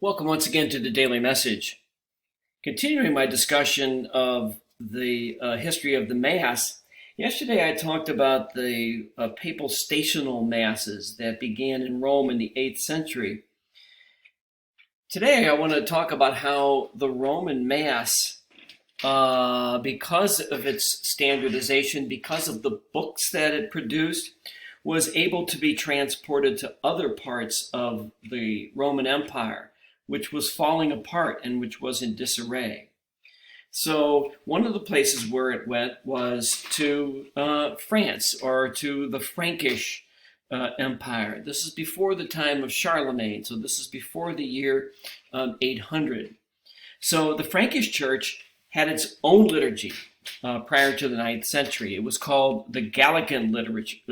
Welcome once again to the Daily Message. Continuing my discussion of the history of the Mass, yesterday I talked about the papal stational masses that began in Rome in the 8th century. Today I want to talk about how the Roman Mass, because of its standardization, because of the books that it produced, was able to be transported to other parts of the Roman Empire, which was falling apart and which was in disarray. So one of the places where it went was to France, or to the Frankish Empire. This is before the time of Charlemagne, so this is before the year 800. So the Frankish Church had its own liturgy prior to the 9th century. It was called the Gallican liturgy.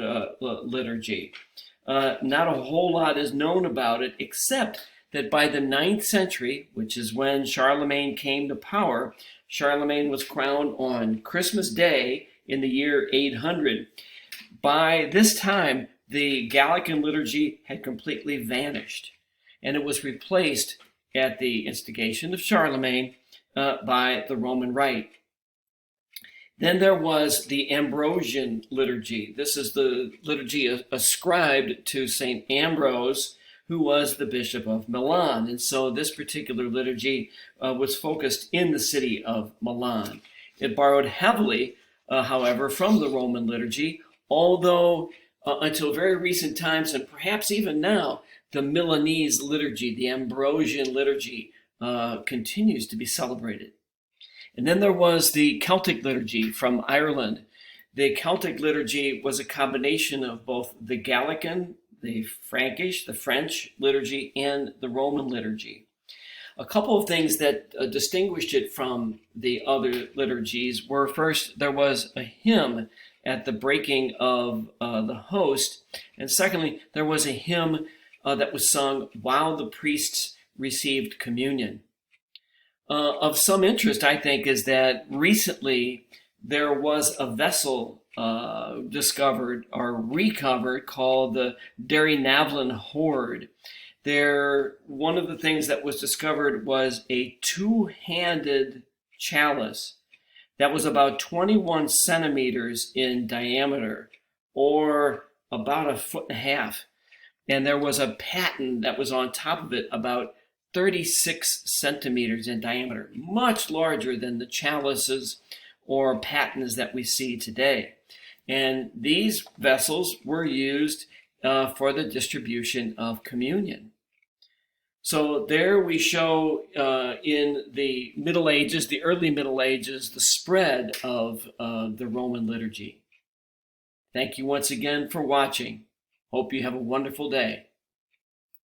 Not a whole lot is known about it, except that by the 9th century, which is when Charlemagne came to power, Charlemagne was crowned on Christmas Day in the year 800. By this time, the Gallican liturgy had completely vanished, and it was replaced at the instigation of Charlemagne by the Roman Rite. Then there was the Ambrosian liturgy. This is the liturgy ascribed to St. Ambrose, who was the Bishop of Milan. And so this particular liturgy was focused in the city of Milan. It borrowed heavily, however, from the Roman liturgy, although until very recent times, and perhaps even now, the Milanese liturgy, the Ambrosian liturgy, continues to be celebrated. And then there was the Celtic liturgy from Ireland. The Celtic liturgy was a combination of both the Gallican, the Frankish, the French liturgy, and the Roman liturgy. A couple of things that distinguished it from the other liturgies were, first, there was a hymn at the breaking of the host, and secondly, there was a hymn that was sung while the priests received communion. Of some interest, I think, is that recently there was a vessel discovered or recovered called the Derrynavlan hoard. One of the things that was discovered was a two-handed chalice that was about 21 centimeters in diameter, or about 1.5 feet. And there was a paten that was on top of it about 36 centimeters in diameter, much larger than the chalices or patens that we see today. And these vessels were used for the distribution of communion. So there we show in the Middle Ages, the early Middle Ages, the spread of the Roman liturgy. Thank you once again for watching. Hope you have a wonderful day.